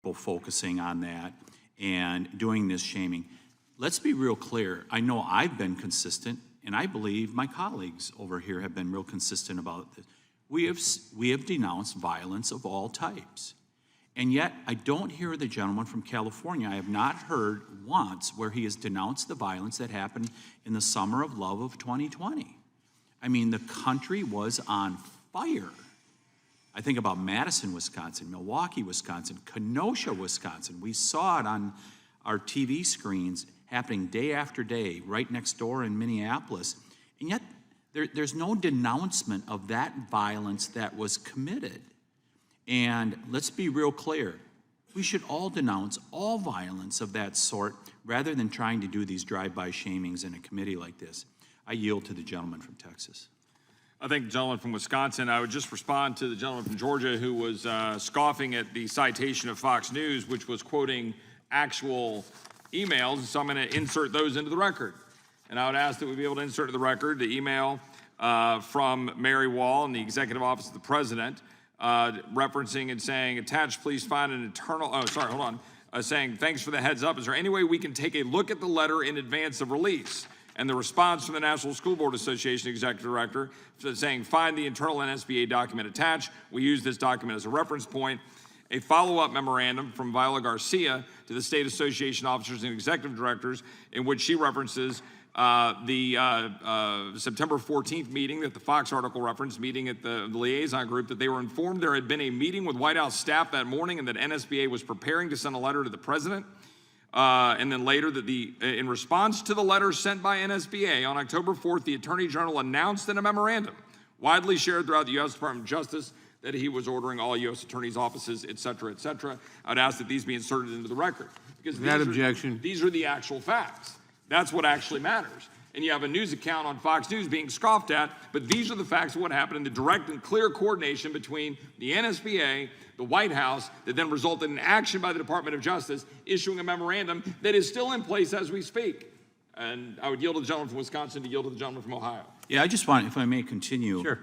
people focusing on that and doing this shaming. Let's be real clear. I know I've been consistent, and I believe my colleagues over here have been real consistent about this. We have denounced violence of all types. And yet, I don't hear the gentleman from California. I have not heard once where he has denounced the violence that happened in the summer of love of 2020. I mean, the country was on fire. I think about Madison, Wisconsin, Milwaukee, Wisconsin, Kenosha, Wisconsin. We saw it on our TV screens happening day after day right next door in Minneapolis. And yet, there's no denouncement of that violence that was committed. And let's be real clear. We should all denounce all violence of that sort rather than trying to do these drive-by shamings in a committee like this. I yield to the gentleman from Texas. I thank the gentleman from Wisconsin. I would just respond to the gentleman from Georgia who was scoffing at the citation of Fox News, which was quoting actual emails. So I'm going to insert those into the record. And I would ask that we be able to insert into the record the email from Mary Wall in the Executive Office of the President, referencing and saying, attached, please find an internal, saying, thanks for the heads up. Is there any way we can take a look at the letter in advance of release? And the response from the National School Board Association Executive Director saying, find the internal NSBA document attached. We use this document as a reference point. A follow-up memorandum from Viola Garcia to the State Association officers and executive directors in which she references the September 14th meeting that the Fox article referenced, meeting at the liaison group, that they were informed there had been a meeting with White House staff that morning and that NSBA was preparing to send a letter to the president. And then later that in response to the letter sent by NSBA on October 4th, the Attorney General announced in a memorandum widely shared throughout the U.S. Department of Justice that he was ordering all U.S. attorneys' offices, et cetera, et cetera. I would ask that these be inserted into the record. Because these are the actual facts. That's what actually matters. And you have a news account on Fox News being scoffed at, but these are the facts of what happened in the direct and clear coordination between the NSBA, the White House, that then resulted in action by the Department of Justice issuing a memorandum that is still in place as we speak. And I would yield to the gentleman from Wisconsin to yield to the gentleman from Ohio. Yeah, I just want, if I may continue. Sure.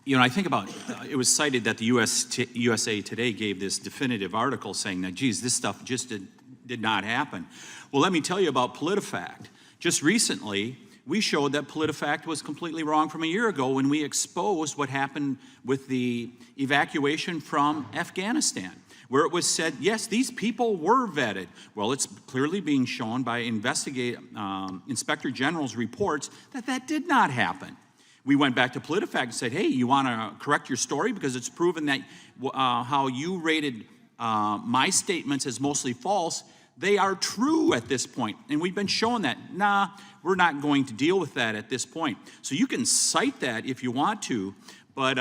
You know, I think about, it was cited that the USA Today gave this definitive article saying that, geez, this stuff just did not happen. Well, let me tell you about PolitiFact. Just recently, we showed that PolitiFact was completely wrong from a year ago when we exposed what happened with the evacuation from Afghanistan, where it was said, yes, these people were vetted. Well, it's clearly being shown by Inspector General's reports that that did not happen. We went back to PolitiFact and said, hey, you want to correct your story because it's proven that how you rated my statements as mostly false, they are true at this point. And we've been showing that, nah, we're not going to deal with that at this point. So you can cite that if you want to, but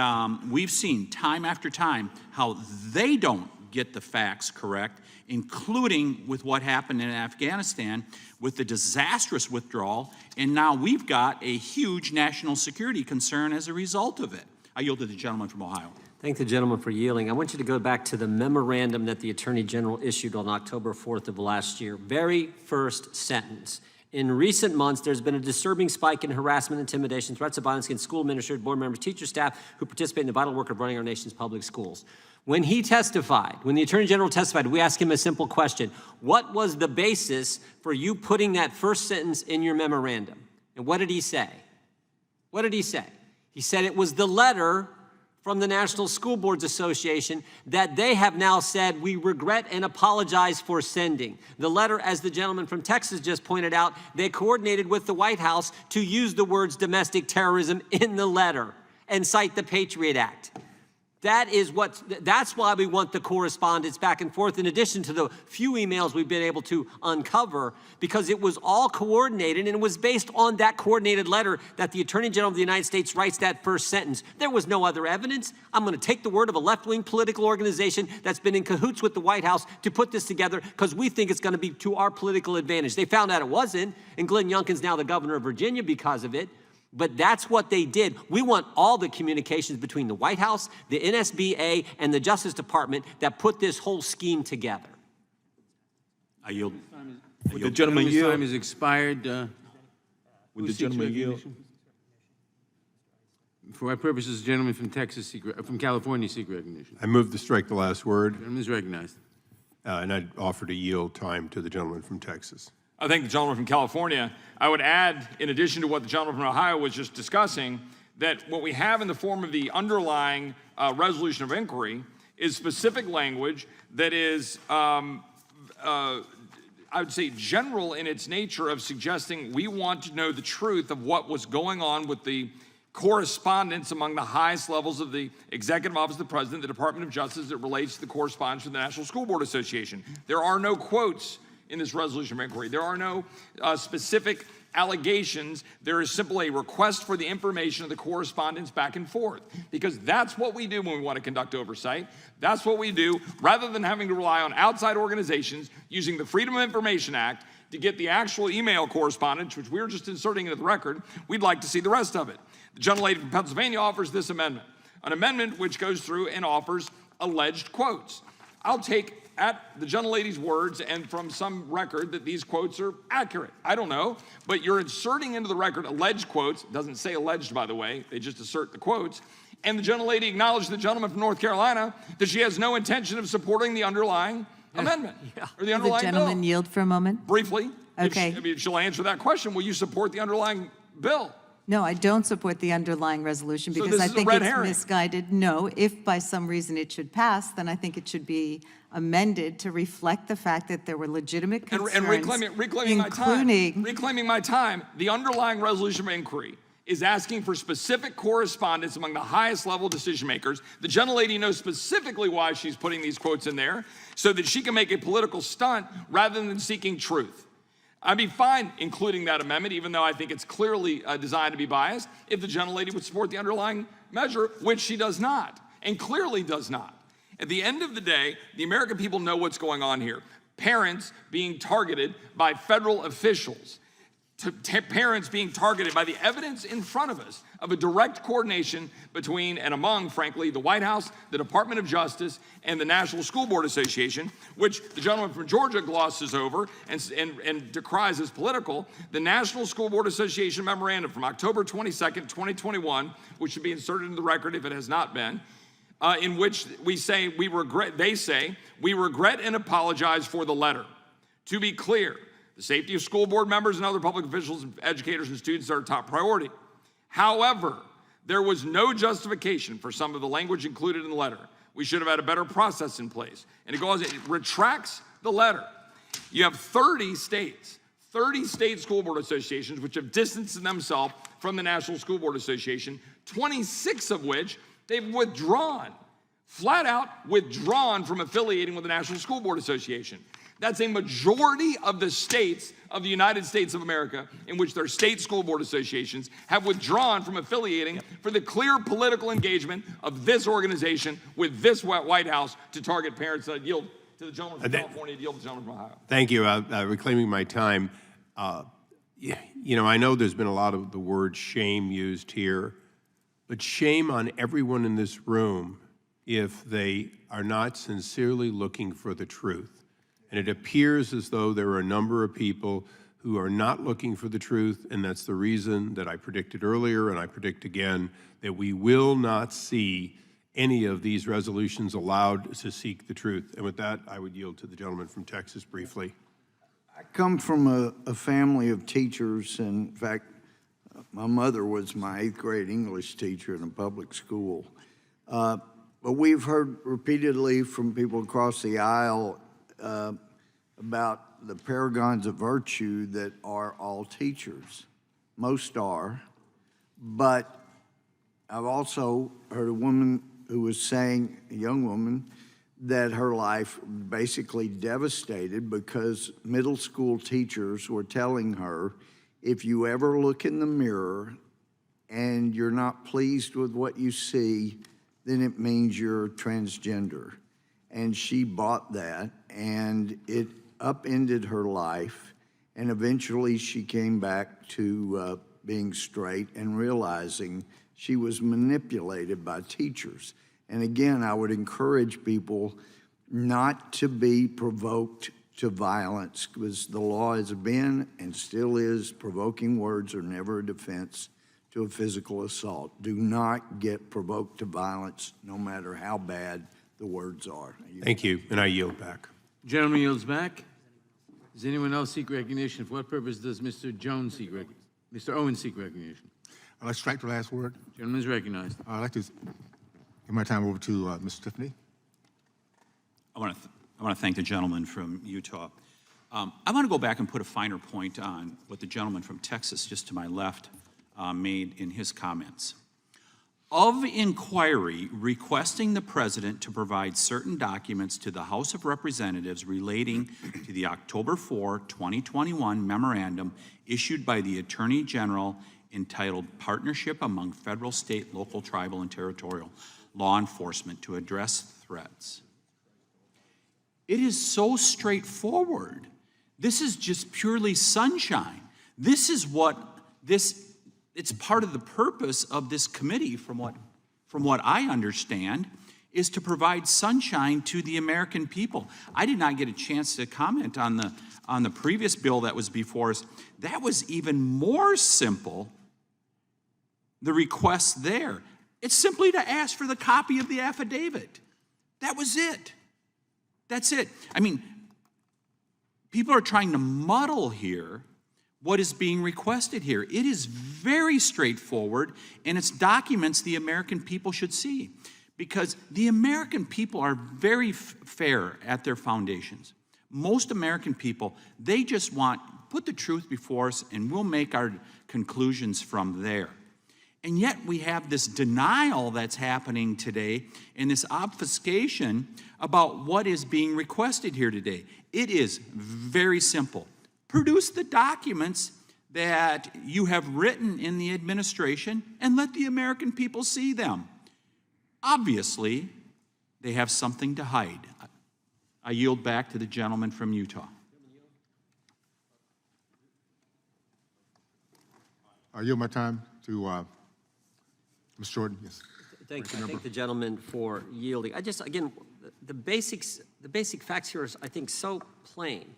we've seen time after time how they don't get the facts correct, including with what happened in Afghanistan with the disastrous withdrawal, and now we've got a huge national security concern as a result of it. I yield to the gentleman from Ohio. Thank the gentleman for yielding. I want you to go back to the memorandum that the Attorney General issued on October 4th of last year. Very first sentence. In recent months, there's been a disturbing spike in harassment, intimidation, threats of violence against school administrators, board members, teachers, staff who participate in the vital work of running our nation's public schools. When he testified, when the Attorney General testified, we asked him a simple question. What was the basis for you putting that first sentence in your memorandum? And what did he say? What did he say? He said it was the letter from the National School Boards Association that they have now said we regret and apologize for sending. The letter, as the gentleman from Texas just pointed out, they coordinated with the White House to use the words domestic terrorism in the letter and cite the Patriot Act. That's why we want the correspondence back and forth, in addition to the few emails we've been able to uncover, because it was all coordinated, and it was based on that coordinated letter that the Attorney General of the United States writes that first sentence. There was no other evidence. I'm going to take the word of a left-wing political organization that's been in cahoots with the White House to put this together because we think it's going to be to our political advantage. They found out it wasn't, and Glenn Youngkin's now the governor of Virginia because of it. But that's what they did. We want all the communications between the White House, the NSBA, and the Justice Department that put this whole scheme together. I yield. Would the gentleman yield? Time has expired. Would the gentleman yield? For our purposes, the gentleman from from California seek recognition. I move to strike the last word, Gentleman is recognized. and I'd offer to yield time to the gentleman from Texas. I thank the gentleman from California. I would add, in addition to what the gentleman from Ohio was just discussing, that what we have in the form of the underlying resolution of inquiry is specific language that is, I would say, general in its nature of suggesting we want to know the truth of what was going on with the correspondence among the highest levels of the Executive Office of the President, the Department of Justice, that relates to the correspondence with the National School Board Association. There are no quotes in this resolution of inquiry. There are no specific allegations. There is simply a request for the information of the correspondence back and forth, because that's what we do when we want to conduct oversight. That's what we do, rather than having to rely on outside organizations using the Freedom of Information Act to get the actual email correspondence, which we're just inserting into the record. We'd like to see the rest of it. The gentlelady from Pennsylvania offers this amendment, an amendment which goes through and offers alleged quotes. I'll take at the gentlelady's words and from some record that these quotes are accurate. I don't know, but you're inserting into the record alleged quotes. It doesn't say alleged, by the way. They just assert the quotes. And the gentlelady acknowledged the gentleman from North Carolina that she has no intention of supporting the underlying amendment or the underlying The gentleman bill. yield for a moment? Briefly. Okay. If she'll answer that question, will you support the underlying bill? No, I don't support the underlying resolution So because this I is a think red it's herring. misguided. No, if by some reason it should pass, then I think it should be amended to reflect the fact that there were legitimate concerns, And reclaiming my time, the underlying resolution of inquiry is asking for specific correspondence among the highest level decision makers. The gentlelady knows specifically why she's putting these quotes in there, so that she can make a political stunt rather than seeking truth. I'd be fine including that amendment, even though I think it's clearly designed to be biased, if the gentlelady would support the underlying measure, which she does not, and clearly does not. At the end of the day, the American people know what's going on here. Parents being targeted by federal officials, parents being targeted by the evidence in front of us of a direct coordination between and among, frankly, the White House, the Department of Justice, and the National School Board Association, which the gentleman from Georgia glosses over and decries as political. The National School Board Association memorandum from October 22nd, 2021, which should be inserted in the record if it has not been, in which they say, we regret and apologize for the letter. To be clear, the safety of school board members and other public officials, educators, and students are a top priority. However, there was no justification for some of the language included in the letter. We should have had a better process in place. And it retracts the letter. You have 30 state school board associations which have distanced themselves from the National School Board Association, 26 of which they've withdrawn, flat out withdrawn from affiliating with the National School Board Association. That's a majority of the states of the United States of America in which their state school board associations have withdrawn from affiliating for the clear political engagement of this organization with this White House to target parents. Yield to the gentleman from California, yield to the gentleman from Ohio. Thank you. Reclaiming my time. You know, I know there's been a lot of the word shame used here, but shame on everyone in this room if they are not sincerely looking for the truth. And it appears as though there are a number of people who are not looking for the truth, and that's the reason that I predicted earlier, and I predict again, that we will not see any of these resolutions allowed to seek the truth. And with that, I would yield to the gentleman from Texas briefly. I come from a family of teachers. In fact, my mother was my 8th grade English teacher in a public school. But we've heard repeatedly from people across the aisle about the paragons of virtue that are all teachers. Most are. But I've also heard a woman who was saying, a young woman, that her life basically devastated because middle school teachers were telling her, if you ever look in the mirror and you're not pleased with what you see, then it means you're transgender. And she bought that, and it upended her life. And eventually she came back to being straight and realizing she was manipulated by teachers. And again, I would encourage people not to be provoked to violence, because the law has been and still is, provoking words are never a defense to a physical assault. Do not get provoked to violence, no matter how bad the words are. Thank you, and I yield back. Gentleman yields back. Does anyone else seek recognition? For what purpose does Mr. Jones seek recognition? Mr. Owens seek recognition? I'd like to strike the last word. Gentleman is recognized. I'd like to give my time over to Ms. Tiffany. I want to thank the gentleman from Utah. I want to go back and put a finer point on what the gentleman from Texas, just to my left, made in his comments. Of inquiry requesting the president to provide certain documents to the House of Representatives relating to the October 4, 2021 memorandum issued by the Attorney General entitled Partnership Among Federal, State, Local, Tribal, and Territorial Law Enforcement to Address Threats. It is so straightforward. This is just purely sunshine. This is what it's part of the purpose of this committee, from what I understand, is to provide sunshine to the American people. I did not get a chance to comment on the previous bill that was before us. That was even more simple, the request there. It's simply to ask for the copy of the affidavit. That was it. That's it. I mean, people are trying to muddle here what is being requested here. It is very straightforward, and it's documents the American people should see, because the American people are very fair at their foundations. Most American people, they just put the truth before us, and we'll make our conclusions from there. And yet we have this denial that's happening today and this obfuscation about what is being requested here today. It is very simple. Produce the documents that you have written in the administration and let the American people see them. Obviously, they have something to hide. I yield back to the gentleman from Utah. I yield my time to Ms. Jordan. Yes. Thank you. I thank the gentleman for yielding. Again, the basic facts here are, I think, so plain.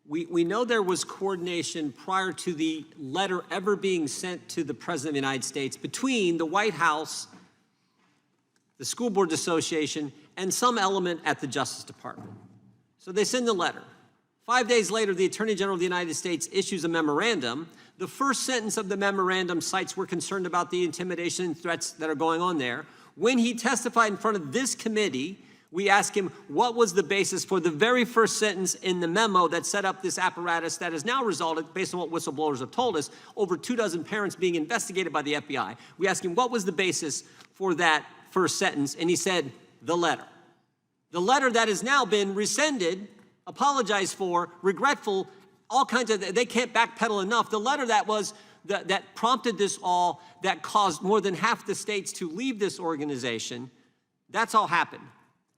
We know there was coordination prior to the letter ever being sent to the President of the United States between the White House, the School Board Association, and some element at the Justice Department. So they send the letter. 5 days later, the Attorney General of the United States issues a memorandum. The first sentence of the memorandum cites we're concerned about the intimidation and threats that are going on there. When he testified in front of this committee, we asked him what was the basis for the very first sentence in the memo that set up this apparatus that has now resulted, based on what whistleblowers have told us, over 24 parents being investigated by the FBI. We asked him what was the basis for that first sentence, and he said, the letter. The letter that has now been rescinded, apologized for, regretful, all kinds of, they can't backpedal enough. The letter that prompted this all, that caused more than half the states to leave this organization, that's all happened.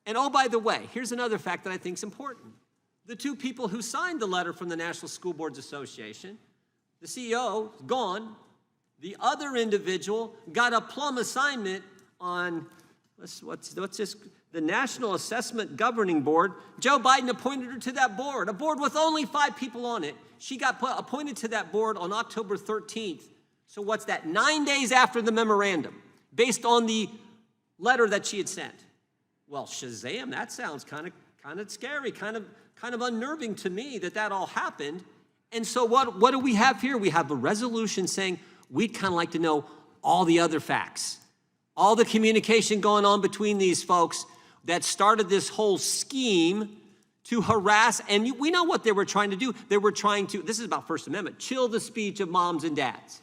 And oh, by the way, here's another fact that I think is important. The two people who signed the letter from the National School Boards Association, the CEO is gone. The other individual got a plum assignment on, what's this? The National Assessment Governing Board. Joe Biden appointed her to that board, a board with only 5 people on it. She got appointed to that board on October 13th. So what's that? 9 days after the memorandum, based on the letter that she had sent. Well, shazam, that sounds kind of scary, kind of unnerving to me that all happened. And so what do we have here? We have a resolution saying we'd kind of like to know all the other facts, all the communication going on between these folks that started this whole scheme to harass, and we know what they were trying to do. They were trying to, this is about First Amendment, chill the speech of moms and dads.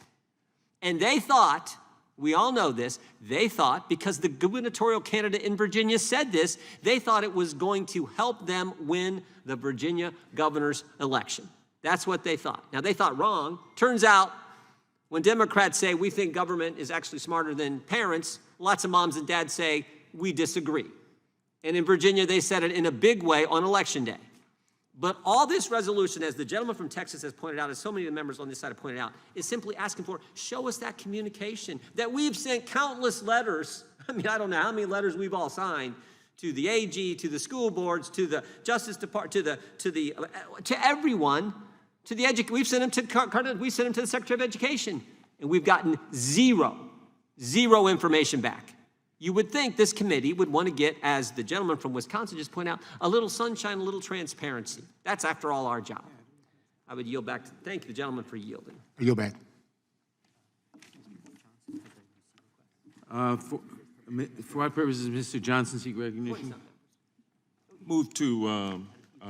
And they thought, we all know this, they thought, because the gubernatorial candidate in Virginia said this, they thought it was going to help them win the Virginia governor's election. That's what they thought. Now, they thought wrong. Turns out, when Democrats say we think government is actually smarter than parents, lots of moms and dads say we disagree. And in Virginia, they said it in a big way on Election Day. But all this resolution, as the gentleman from Texas has pointed out, as so many of the members on this side have pointed out, is simply asking for, show us that communication, that we've sent countless letters. I mean, I don't know how many letters we've all signed to the AG, to the school boards, to the Justice Department, to everyone, to the we've sent them to we sent them to the Secretary of Education. and we've gotten zero information back. You would think this committee would want to get, as the gentleman from Wisconsin just pointed out, a little sunshine, a little transparency. That's, after all, our job. I would yield back. Thank the gentleman for yielding. I yield back. For what purpose does Mr. Johnson seek recognition? Move to